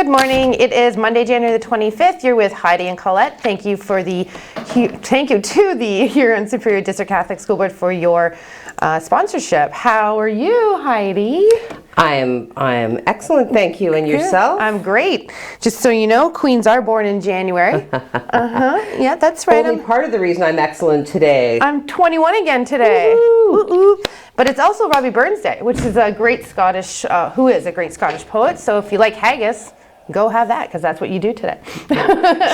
Good morning. It is Monday, January the 25th. You're with Heidi and Colette. Thank you to the Huron Superior District Catholic School Board for your sponsorship. How are you, Heidi? I am excellent, thank you. And yourself? I'm great. Just so you know, queens are born in January. Yeah, that's right. Only part of the reason I'm excellent today. I'm 21 again today. Woo-hoo. But it's also Robbie Burns Day, which is a great Scottish, who is a great Scottish poet. So if you like haggis, go have that, because that's what you do today.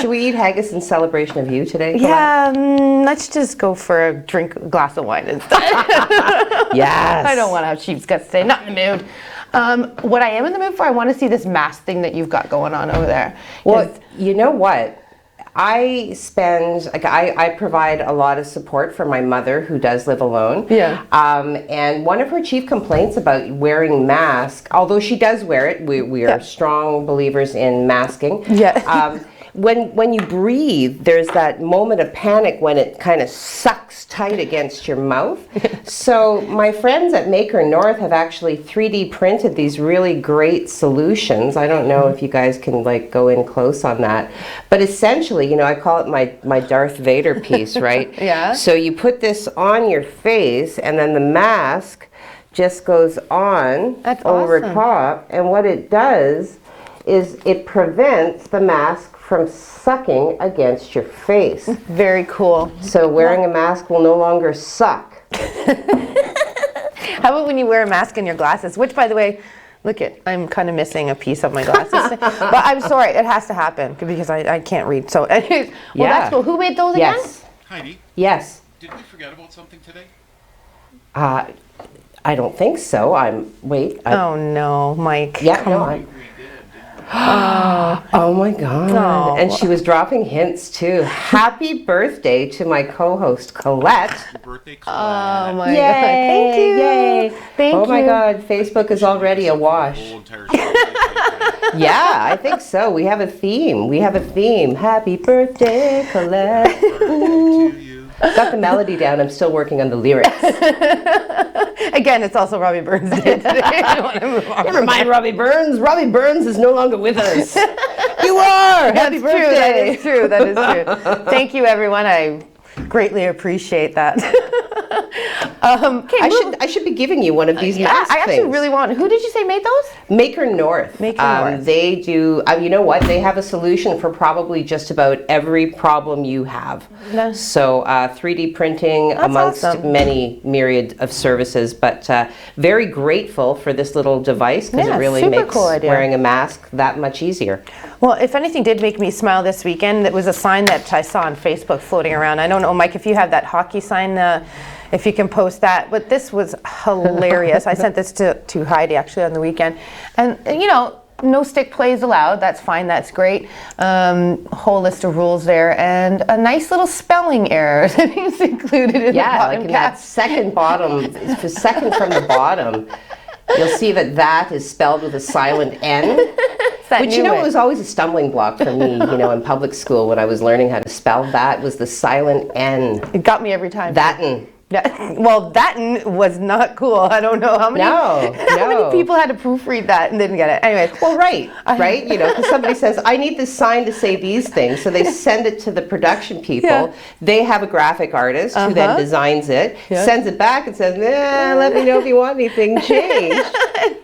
Should we eat haggis in celebration of you today, Colette? Yeah, let's just go for a glass of wine instead. Yes. I don't want to have sheep's guts today, not in the mood. What I am in the mood for, I want to see this mask thing that you've got going on over there. Well, you know what? I provide a lot of support for my mother who does live alone. Yeah. And one of her chief complaints about wearing masks, although she does wear it, we are strong believers in masking. Yeah. When you breathe, there's that moment of panic when it kind of sucks tight against your mouth. So my friends at Maker North have actually 3D printed these really great solutions. I don't know if you guys can like go in close on that, but essentially, you know, I call it my Darth Vader piece, right? Yeah. So you put this on your face, and then the mask just goes on over top, and what it does is it prevents the mask from sucking against your face. Very cool. So wearing a mask will no longer suck. How about when you wear a mask in your glasses? Which, by the way, I'm kind of missing a piece of my glasses. But I'm sorry, it has to happen because I can't read. So, anyways, well, that's cool. Who made those again? Heidi? Yes. Did we forget about something today? I don't think so. Oh no, Mike. Yeah, come on. We did, didn't we? Oh my God. Oh. And she was dropping hints too. Happy birthday to my co-host Colette. Happy birthday, Colette. Oh my Yay, God. Thank you. Yay. Thank you. Oh my God, Facebook is already awash. The whole entire show. Yeah, I think so. We have a theme. Happy birthday, Colette. To you. Got the melody down. I'm still working on the lyrics. Again, it's also Robbie Burns Day today. I want to move on. Never mind Robbie Burns. Robbie Burns is no longer with us. You are. Happy birthday. That is true. Thank you, everyone. I greatly appreciate that. I should be giving you one of these mask I actually things. really want. Who did you say made those? Maker North. North. They do. You know what? They have a solution for probably just about every problem you have. No. So 3D printing amongst awesome. myriad of services, but very grateful for this little device because it really makes wearing a mask that much easier. Well, if anything did make me smile this weekend, it was a sign that I saw on Facebook floating around. I don't know, Mike, if you have that hockey sign, if you can post that. But this was hilarious. I sent this to Heidi actually on the weekend. And you know, no stick plays allowed. That's fine. That's great. Whole list of rules there, and a nice little spelling error that is included in the bottom like in that second from the bottom. You'll see that is spelled with a silent N. Which, you know, it was always a stumbling block for me, you know, in public school when I was learning how to spell that, was the silent N. It got me every time. That'n. Well, that was not cool. I don't know how many many people had to proofread that and didn't get it. Anyways. Well, right, you know, because somebody says, I need this sign to say these things. So they send it to the production people. Yeah. They have a graphic artist who then designs it, sends it back and says, let me know if you want anything changed.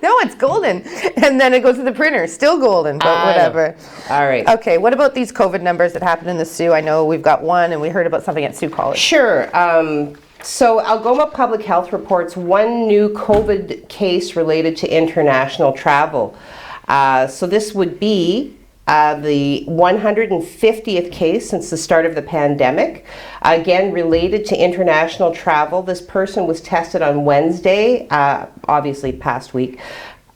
No, it's golden. And then it goes to the printer, still golden, but whatever. All right. Okay, what about these COVID numbers that happened in the Sioux? I know we've got one, and we heard about something at Sioux College. Sure. So Algoma Public Health reports one new COVID case related to international travel. So this would be the 150th case since the start of the pandemic. Again, related to international travel. This person was tested on Wednesday, obviously past week,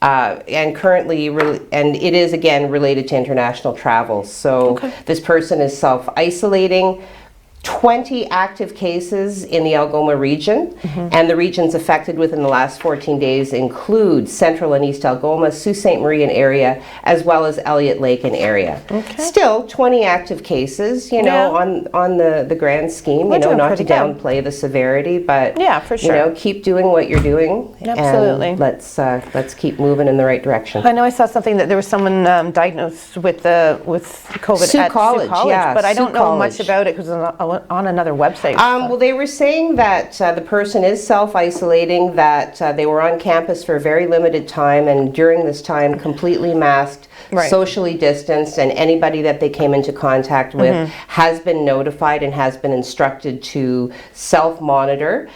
and currently, and it is again related to international travel. So this person is self-isolating. 20 active cases in the Algoma region, and the regions affected within the last 14 days include Central and East Algoma, Sault Ste. Marie and area, as well as Elliott Lake and area. Still, 20 active cases, you know, on the grand scheme, you know, not to downplay the severity, but for sure. you know, keep doing what you're doing. Absolutely. And let's keep moving in the right direction. I know I saw something that there was someone diagnosed with COVID Sault at College, Sault College, yeah, but I don't Sault know much College. about it because it's on another website. Well, they were saying that the person is self-isolating, that they were on campus for a very limited time, and during this time completely masked, socially distanced, and anybody that they came into contact with has been notified and has been instructed to self-monitor.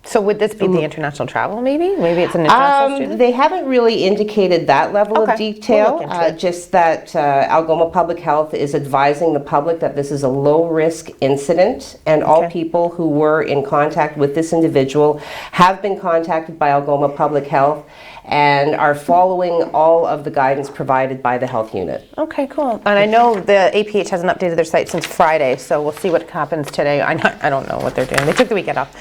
So would this be the international travel, maybe? Maybe it's an international student? They haven't really indicated that level of detail, just that Algoma Public Health is advising the public that this is a low-risk incident, and all people who were in contact with this individual have been contacted by Algoma Public Health and are following all of the guidance provided by the health unit. Okay, cool. And I know the APH hasn't updated their site since Friday, so we'll see what happens today. I don't know what they're doing. They took the weekend off.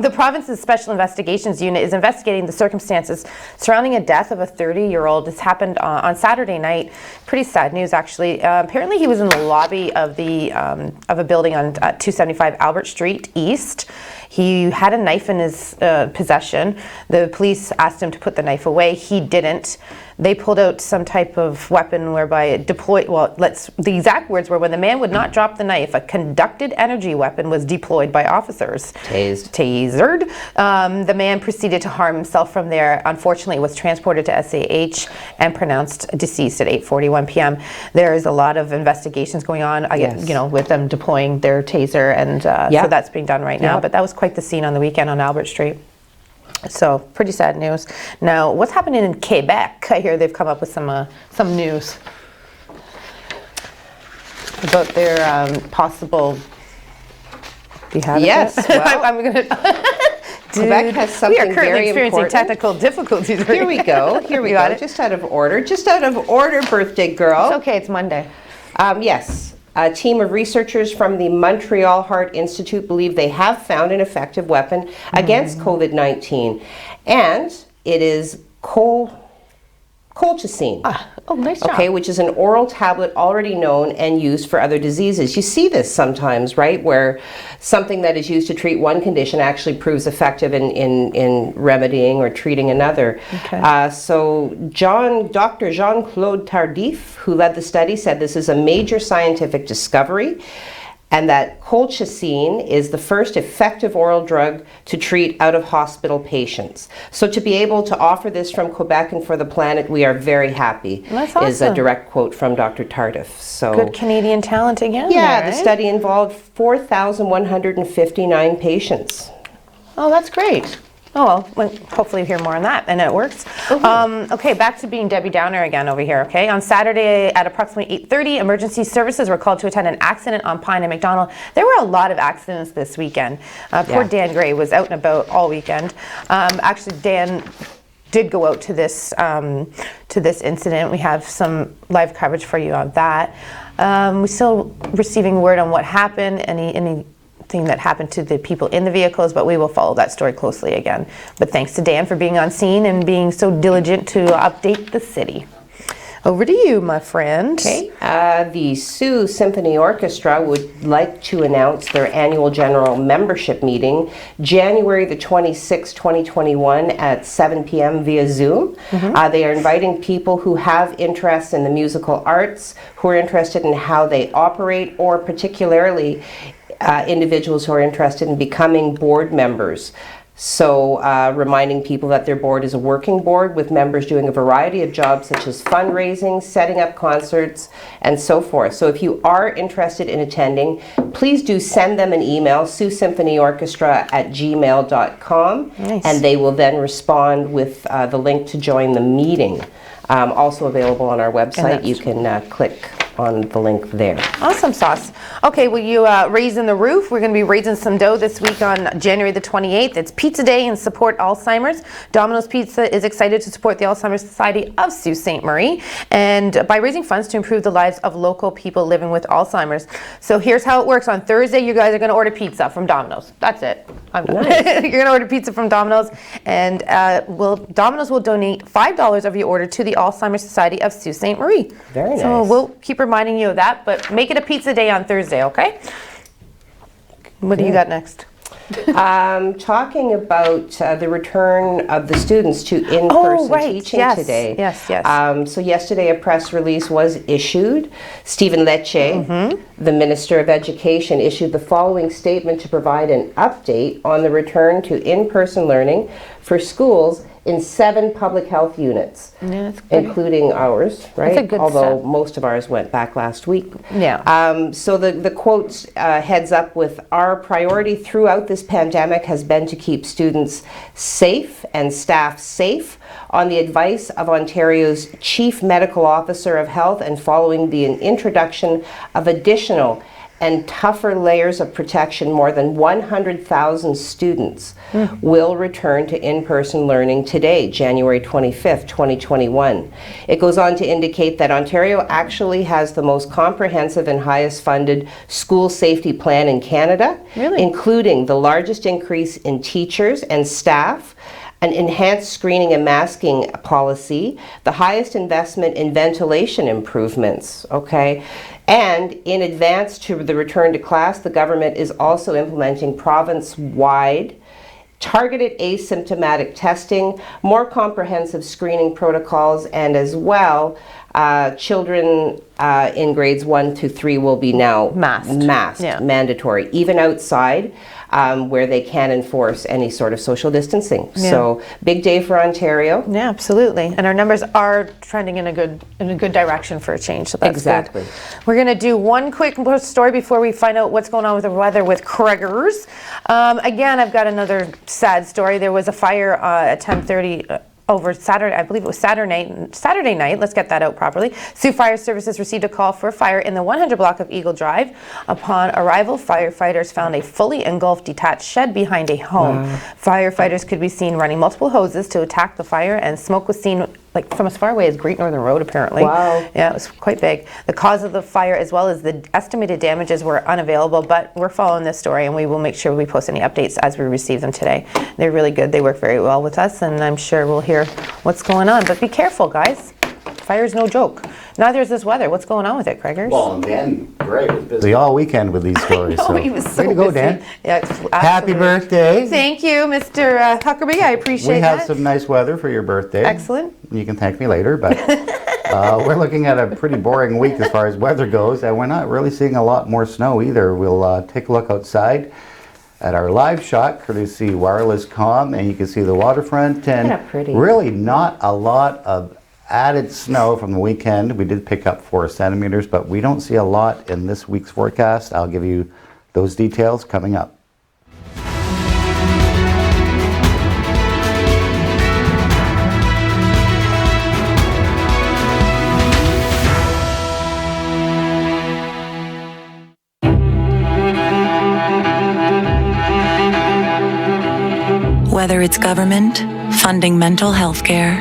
The province's Special Investigations Unit is investigating the circumstances surrounding a death of a 30-year-old. This happened on Saturday night. Pretty sad news, actually. Apparently, he was in the lobby of a building on 275 Albert Street East. He had a knife in his possession. The police asked him to put the knife away. He didn't. They pulled out some type of weapon whereby it deployed, the exact words were, when the man would not drop the knife, a conducted energy weapon was deployed by officers. Tasered. The man proceeded to harm himself from there. Unfortunately, was transported to SAH and pronounced deceased at 8:41 p.m. There is a lot of investigations going on, you know, with them deploying their taser, and so that's being done right now. But that was quite the scene on the weekend on Albert Street. So, pretty sad news. Now, what's happening in Quebec? I hear they've come up with some news about their possible. Do you have it? Well, I'm going to. Quebec has something we are currently very experiencing important. Technical difficulties. Here we go. Here we go. Just out of order. Just out of order, birthday girl. It's okay. It's Monday. Yes. A team of researchers from the Montreal Heart Institute believe they have found an effective weapon against COVID-19, and it is colchicine. Oh, nice job. Okay, which is an oral tablet already known and used for other diseases. You see this sometimes, right, where something that is used to treat one condition actually proves effective in remedying or treating another. So Dr. Jean-Claude Tardif, who led the study, said this is a major scientific discovery, and that colchicine is the first effective oral drug to treat out-of-hospital patients. So to be able to offer this from Quebec and for the planet, we are very happy. That's awesome. Is a direct quote from Dr. Tardif. So good Canadian talent again. Yeah, there, the study involved 4,159 patients. Oh, that's great. Oh, well, hopefully we hear more on that, and it works. Okay, back to being Debbie Downer again over here, okay? On Saturday at approximately 8:30, emergency services were called to attend an accident on Pine and McDonald. There were a lot of accidents this weekend. Poor Dan Gray was out and about all weekend. Actually, Dan did go out to this incident. We have some live coverage for you on that. We're still receiving word on what happened, anything that happened to the people in the vehicles, but we will follow that story closely again. But thanks to Dan for being on scene and being so diligent to update the city. Over to you, my friend. Okay. The Sault Symphony Orchestra would like to announce their annual general membership meeting January the 26th, 2021 at 7 p.m. via Zoom. They are inviting people who have interest in the musical arts, who are interested in how they operate, or particularly individuals who are interested in becoming board members. So reminding people that their board is a working board with members doing a variety of jobs such as fundraising, setting up concerts, and so forth. So if you are interested in attending, please do send them an email, saultsymphonyorchestra@gmail.com, and they will then respond with the link to join the meeting. Also available on our website. You can click on the link there. Awesome sauce. Okay, well, you raising the roof. We're going to be raising some dough this week on January the 28th. It's Pizza Day and support Alzheimer's. Domino's Pizza is excited to support the Alzheimer's Society of Sault Ste. Marie, and by raising funds to improve the lives of local people living with Alzheimer's. So here's how it works. On Thursday, you guys are going to order pizza from Domino's. That's it. You're going to order pizza from Domino's, and Domino's will donate $5 of your order to the Alzheimer's Society of Sault Ste. Marie. Very nice. So we'll keep reminding you of that, but make it a pizza day on Thursday, okay? What do you got next? Talking about the return of the students to in-person teaching today. Yes. So yesterday a press release was issued. Stephen Lecce, the Minister of Education, issued the following statement to provide an update on the return to in-person learning for schools in 7 public health units, including ours, right? That's a good Although step. most of ours went back last week. Yeah. So the quote heads up with, our priority throughout this pandemic has been to keep students safe and staff safe on the advice of Ontario's Chief Medical Officer of Health and following the introduction of additional and tougher layers of protection. More than 100,000 students will return to in-person learning today, January 25th, 2021. It goes on to indicate that Ontario actually has the most comprehensive and highest funded school safety plan in Canada, including the largest increase in teachers and staff, an enhanced screening and masking policy, the highest investment in ventilation improvements, okay? And in advance to the return to class, the government is also implementing province-wide targeted asymptomatic testing, more comprehensive screening protocols, and as well, children in grades 1 to 3 will be now masked, mandatory, even outside, where they can enforce any sort of social distancing. So big day for Ontario. Yeah, absolutely. And our numbers are trending in a good direction for a change. So that's good. We're going to do one quick story before we find out what's going on with the weather with Craigers. Again, I've got another sad story. There was a fire at 10:30 over Saturday, I believe it was Saturday night, let's get that out properly. Sault Fire Services received a call for a fire in the 100 block of Eagle Drive. Upon arrival, firefighters found a fully engulfed detached shed behind a home. Firefighters could be seen running multiple hoses to attack the fire, and smoke was seen like from as far away as Great Northern Road, apparently. Yeah, it was quite big. The cause of the fire as well as the estimated damages were unavailable, but we're following this story and we will make sure we post any updates as we receive them today. They're really good. They work very well with us, and I'm sure we'll hear what's going on. But be careful, guys. Fire's no joke. Neither is this weather. What's going on with it, Craigers? Well, and Dan Gray was busy all weekend with these stories. I know, he was so way to go, busy. Dan. Yeah, Happy birthday. Thank you, Mr. Huckerby. I appreciate We that. have some nice weather for your birthday. Excellent. You can thank me later, but we're looking at a pretty boring week as far as weather goes, and we're not really seeing a lot more snow either. We'll take a look outside at our live shot, courtesy Wireless Com, and you can see the waterfront, and really not a lot of added snow from the weekend. We did pick up 4 centimeters, but we don't see a lot in this week's forecast. I'll give you those details coming up. Whether it's government funding mental health care,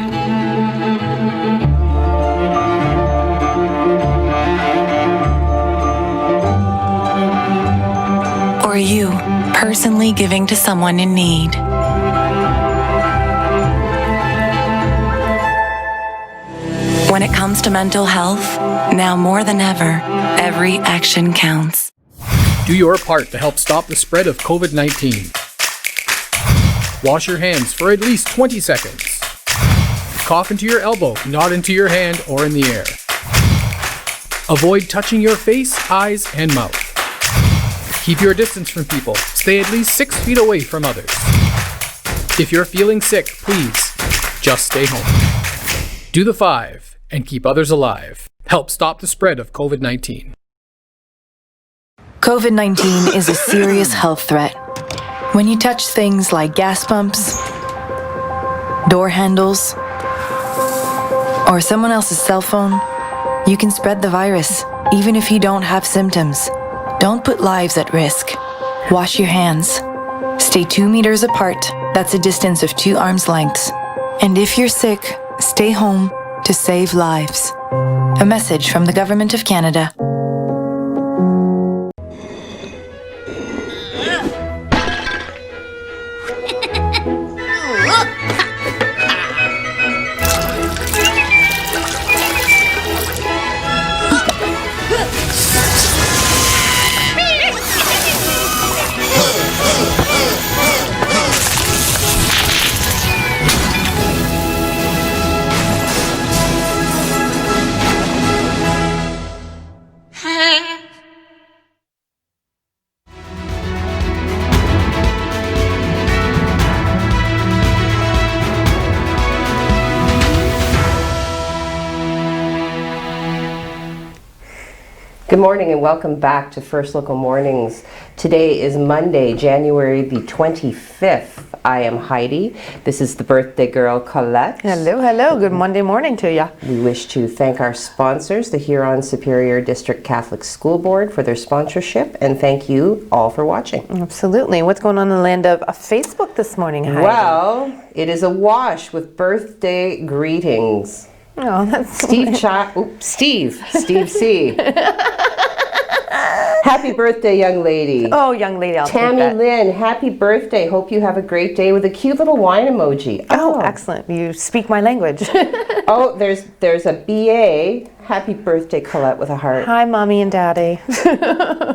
or you personally giving to someone in need. When it comes to mental health, now more than ever, every action counts. Do your part to help stop the spread of COVID-19. Wash your hands for at least 20 seconds. Cough into your elbow, not into your hand or in the air. Avoid touching your face, eyes, and mouth. Keep your distance from people. Stay at least 6 feet away from others. If you're feeling sick, please just stay home. Do the 5 and keep others alive. Help stop the spread of COVID-19. COVID-19 is a serious health threat. When you touch things like gas pumps, door handles, or someone else's cell phone, You can spread the virus, even if you don't have symptoms. Don't put lives at risk. Wash your hands. Stay 2 meters apart. That's a distance of 2 arms lengths. And if you're sick, stay home to save lives. A message from the Government of Canada. Good morning and welcome back to First Local Mornings. Today is Monday, January the 25th. I am Heidi. This is the birthday girl, Colette. Hello, hello. Good Monday morning to you. We wish to thank our sponsors, the Huron Superior District Catholic School Board, for their sponsorship, and thank you all for watching. Absolutely. What's going on in the land of Facebook this morning, Heidi? Well, it is awash with birthday greetings. Oh, that's Steve C. Happy birthday, young lady. Oh, young lady, I'll take Tammy that. Lynn, happy birthday. Hope you have a great day, with a cute little wine emoji. Oh, excellent. You speak my language. Oh, there's a BA. Happy birthday, Colette, with a heart. Hi, Mommy and Daddy.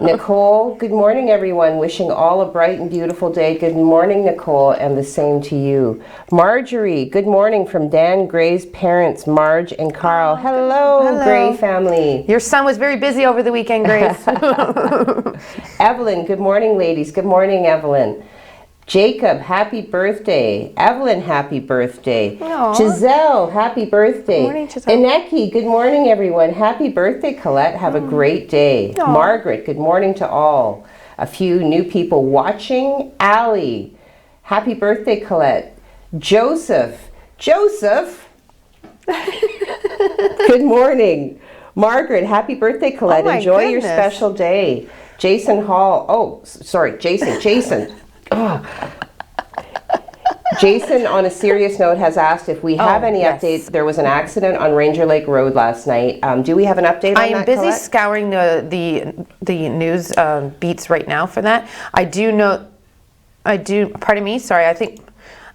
Nicole, good morning, everyone. Wishing all a bright and beautiful day. Good morning, Nicole, and the same to you. Marjorie, good morning from Dan Gray's parents, Marge and Carl. Hello, Hello. Gray family. Your son was very busy over the weekend, Grace. Evelyn, good morning, ladies. Good morning, Evelyn. Jacob, happy birthday. Evelyn, happy birthday. Aw. Giselle, happy birthday. Good morning, Giselle. Ineki, good morning, everyone. Happy birthday, Colette. Have a great day. Aw. Margaret, good morning to all. A few new people watching. Allie, happy birthday, Colette. Joseph, good morning. Margaret, happy birthday, Colette. Oh my Enjoy your goodness. special day. Jason Hall, Jason. Oh. Jason, on a serious note, has asked if we have any yes. updates. There was an accident on Ranger Lake Road last night. Do we have an update on I am that, busy Colette? scouring the news beats right now for that. I think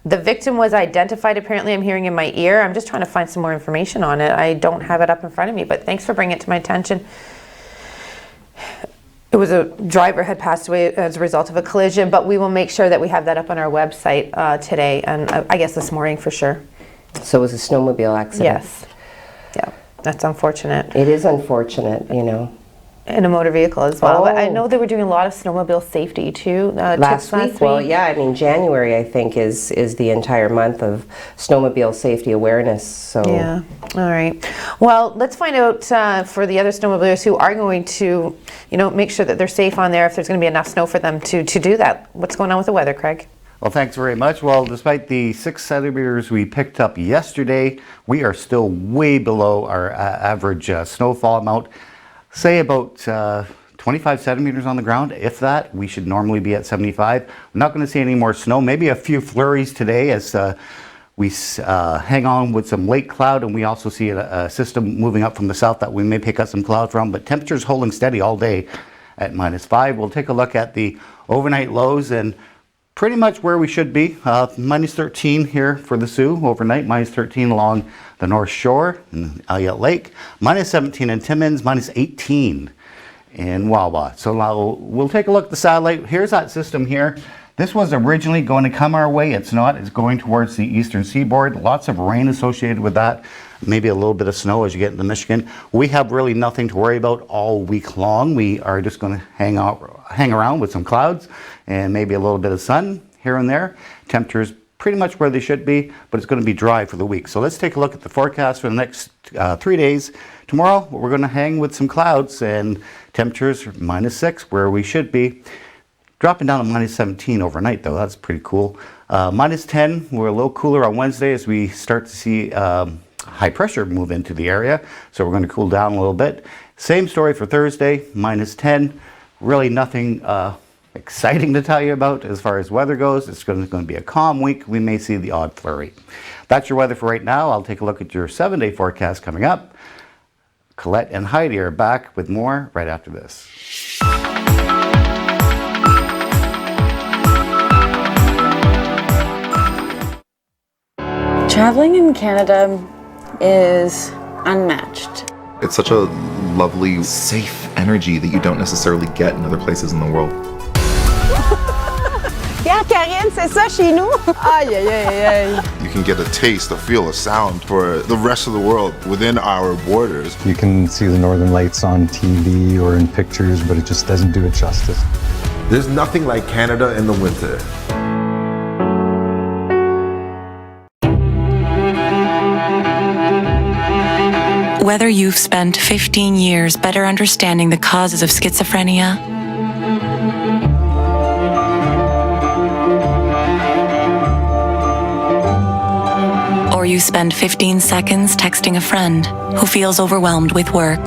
the victim was identified, apparently. I'm hearing in my ear. I'm just trying to find some more information on it. I don't have it up in front of me, but thanks for bringing it to my attention. It was a driver had passed away as a result of a collision, but we will make sure that we have that up on our website today, and I guess this morning for sure. So it was a snowmobile accident. Yes. Yeah, that's unfortunate. It is unfortunate, you know. In a motor vehicle as well. But I Oh. know they were doing a lot of snowmobile safety too. Last week, well, yeah, I mean, January, I think, is the entire month of snowmobile safety awareness. So Yeah. All right. Well, let's find out for the other snowmobilers who are going to, make sure that they're safe on there, if there's going to be enough snow for them to do that. What's going on with the weather, Craig? Well, thanks very much. Well, despite the 6 centimeters we picked up yesterday, we are still way below our average snowfall amount. Say about 25 centimeters on the ground, if that. We should normally be at 75. We're not going to see any more snow. Maybe a few flurries today as we hang on with some lake cloud, and we also see a system moving up from the south that we may pick up some cloud from. But temperatures holding steady all day at -5. We'll take a look at the overnight lows, and pretty much where we should be. -13 here for the Sioux overnight, -13 along the North Shore in Elliott Lake, -17 in Timmins, -18 in Wawa. So now we'll take a look at the satellite. Here's that system here. This was originally going to come our way. It's not. It's going towards the eastern seaboard. Lots of rain associated with that. Maybe a little bit of snow as you get into Michigan. We have really nothing to worry about all week long. We are just going to hang around with some clouds and maybe a little bit of sun here and there. Temperatures pretty much where they should be, but it's going to be dry for the week. So let's take a look at the forecast for the next 3 days. Tomorrow, we're going to hang with some clouds and temperatures -6 where we should be. Dropping down to -17 overnight, though. That's pretty cool. -10, we're a little cooler on Wednesday as we start to see high pressure move into the area, so we're going to cool down a little bit. Same story for Thursday, -10. Really nothing exciting to tell you about as far as weather goes. It's going to be a calm week. We may see the odd flurry. That's your weather for right now. I'll take a look at your 7-day forecast coming up. Colette and Heidi are back with more right after this. Traveling in Canada is unmatched. It's such a lovely, safe energy that you don't necessarily get in other places in the world. Yeah, Karine, c'est ça chez nous. Aïe, aïe, aïe, aïe. You can get a taste, a feel, a sound for the rest of the world within our borders. You can see the Northern Lights on TV or in pictures, but it just doesn't do it justice. There's nothing like Canada in the winter. Whether you've spent 15 years better understanding the causes of schizophrenia, or you spend 15 seconds texting a friend who feels overwhelmed with work,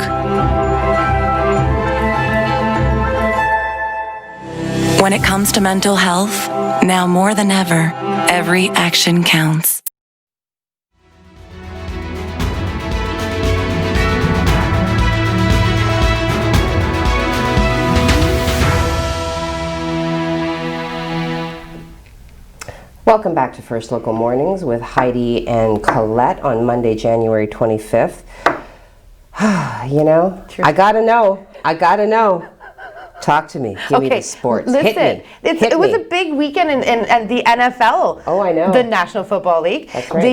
when it comes to mental health, now more than ever, every action counts. Welcome back to First Local Mornings with Heidi and Colette on Monday, January 25th. You know, I gotta know. Talk to me. Give me the sports. Listen, Hit me. it was a big weekend in the NFL. Oh, I know. The National Football League. That's right.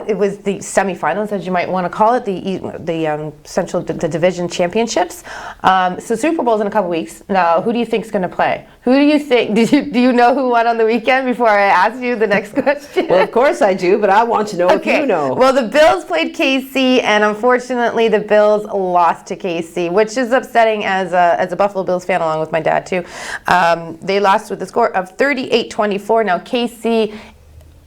It was the semifinals, as you might want to call it, the division championships. So Super Bowl's in a couple weeks. Now, who do you think's going to play? Who do you think? Do you know who won on the weekend before I ask you the next question? Well, of course I do, but I want to know if you know. Well, the Bills played KC, and unfortunately, the Bills lost to KC, which is upsetting as a Buffalo Bills fan, along with my dad too. They lost with the score of 38-24. Now, KC,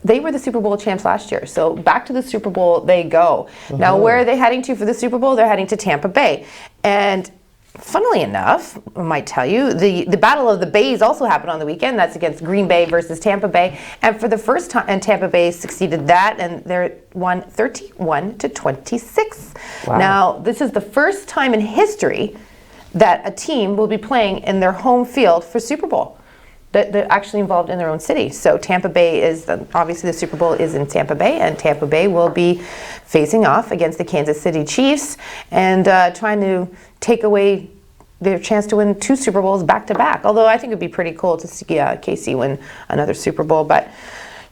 they were the Super Bowl champs last year, so back to the Super Bowl they go. Mm-hmm. Now, where are they heading to for the Super Bowl? They're heading to Tampa Bay, and funnily enough, I might tell you, the Battle of the Bays also happened on the weekend. That's against Green Bay versus Tampa Bay. And for the first time, and Tampa Bay succeeded that, and they won 31-26. Wow. Now, this is the first time in history that a team will be playing in their home field for Super Bowl. They're actually involved in their own city. So Tampa Bay is, obviously the Super Bowl is in Tampa Bay, and Tampa Bay will be facing off against the Kansas City Chiefs and trying to take away their chance to win 2 Super Bowls back-to-back. Although I think it'd be pretty cool to see KC win another Super Bowl. But,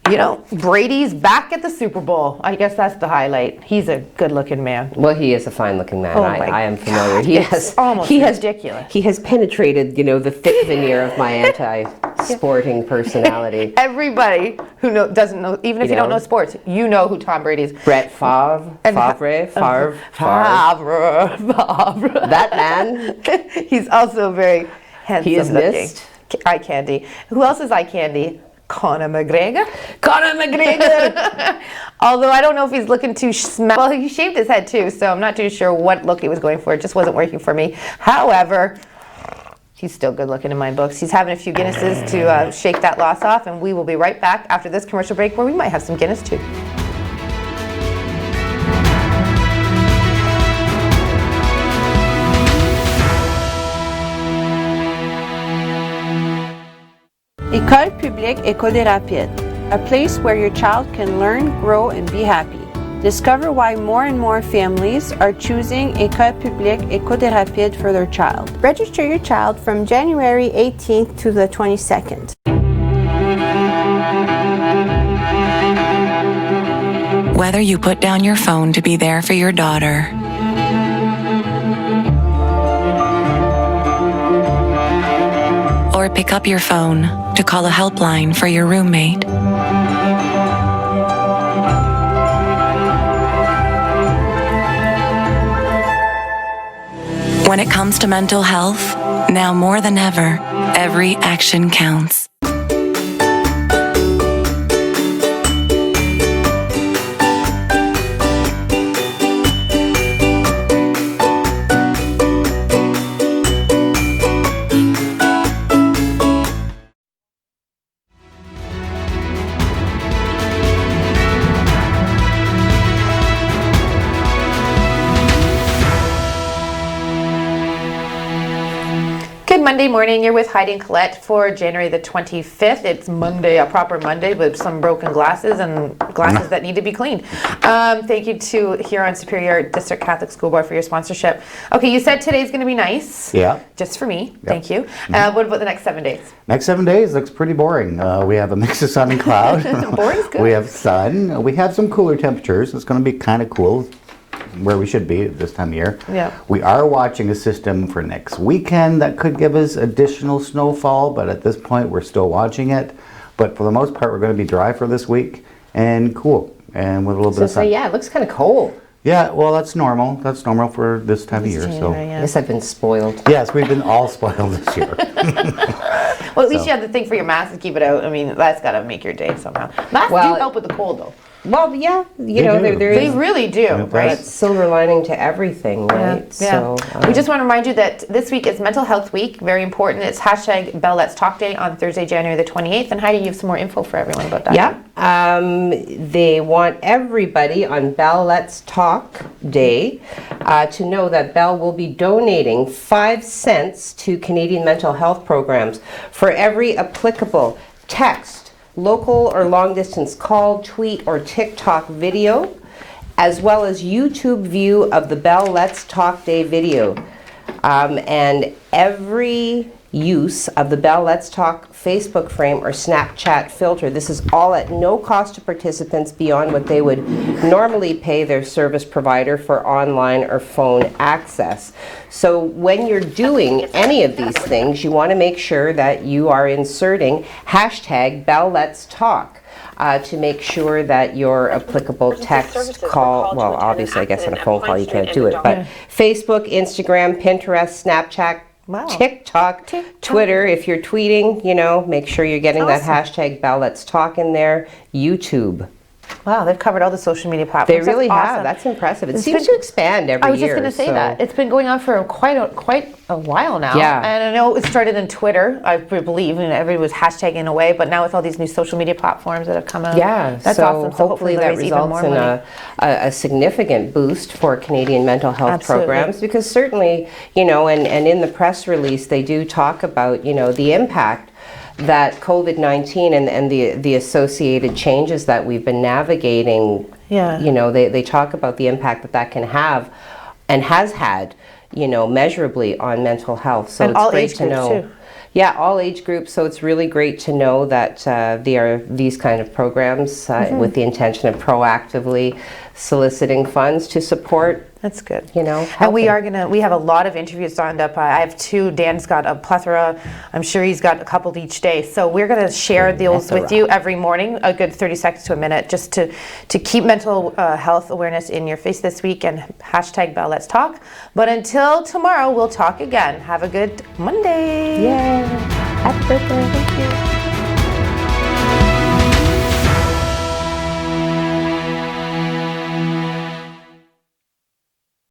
you know, Brady's back at the Super Bowl. I guess that's the highlight. He's a good-looking man. Well, he is a fine-looking man. Oh I am familiar. It's almost ridiculous. He has penetrated, the thick veneer of my anti-sporting personality. Everybody who doesn't know, even if you don't know sports, you know who Tom Brady is. Brett Favre. That man. He's also very handsome. He is looking. missed. Eye candy. Who else is eye candy? Conor McGregor. Although I don't know if he's looking to well, he shaved his head too, so I'm not too sure what look he was going for. It just wasn't working for me. However, he's still good looking in my books. He's having a few Guinnesses to shake that loss off, and we will be right back after this commercial break where we might have some Guinness too. École publique École des Rapides, a place where your child can learn, grow, and be happy. Discover why more and more families are choosing École publique École des Rapides for their child. Register your child from January 18th to the 22nd. Whether you put down your phone to be there for your daughter, or pick up your phone to call a helpline for your roommate, when it comes to mental health, now more than ever, every action counts. Monday morning. You're with Heidi and Colette for January the 25th. It's Monday, a proper Monday with some broken glasses and glasses that need to be cleaned. Thank you to Huron Superior District Catholic School Board for your sponsorship. Okay, you said today's going to be nice. Yeah. Just for me. Thank you. What about the next 7 days? Next 7 days looks pretty boring. We have a mix of sun and cloud. Boring's good. We have sun. We have some cooler temperatures. It's going to be kind of cool where we should be at this time of year. Yeah. We are watching a system for next weekend that could give us additional snowfall, but at this point we're still watching it. But for the most part, we're going to be dry for this week and cool and with a little bit of sun. Yeah, it looks kind of cold. Yeah, well, that's normal. That's normal for this time of year. So I guess I've been spoiled. yes, we've been all spoiled this year. Well, at least you have the thing for your mask to keep it out. I mean, that's got to make your day somehow. Masks do help with the cold, though. Well, yeah, They know, do. there They is really do, right? silver lining to everything, right? Yeah. So We just want to remind you that this week is Mental Health Week. Very important. It's hashtag Bell Let's Talk Day on Thursday, January the 28th. And Heidi, you have some more info for everyone about that. Yeah, they want everybody on Bell Let's Talk Day to know that Bell will be donating 5 cents to Canadian mental health programs for every applicable text, local or long distance call, tweet, or TikTok video, as well as YouTube view of the Bell Let's Talk Day video. And every use of the Bell Let's Talk Facebook frame or Snapchat filter. This is all at no cost to participants beyond what they would normally pay their service provider for online or phone access. So when you're doing any of these things, you want to make sure that you are inserting hashtag Bell Let's Talk. To make sure that your applicable text, call, well, obviously, I guess on a phone call you can't do it, but Facebook, Instagram, Pinterest, Snapchat, TikTok, Twitter, if you're tweeting, make sure you're getting that hashtag Bell Let's Talk in there. YouTube. Wow, they've covered all the social media They platforms. really That's have. awesome. That's impressive. It seems to expand every year. I was just going to say that. It's been going on for quite a while now. Yeah. And I know it started in Twitter, I believe, and everybody was hashtagging away, but now with all these new social media platforms that have come out. Yeah, that's so awesome. So hopefully they'll that raise even results more in money. a significant boost for Canadian mental health Absolutely. programs, because certainly, and in the press release they do talk about, the impact that COVID-19 and the associated changes that we've been navigating, they talk about the impact that can have and has had, measurably on mental health. So And it's all great age to groups, know. too. Yeah, all age groups. So it's really great to know that there are these kind of programs with the intention of proactively soliciting funds to support. That's good. And we have a lot of interviews lined up. I have 2. Dan's got a plethora. I'm sure he's got a couple each day. So we're going to share those with you every morning, a good 30 seconds to a minute, just to keep mental health awareness in your face this week, and hashtag Bell Let's Talk. But until tomorrow, we'll talk again. Have a good Monday. Yeah. Happy birthday. Thank you.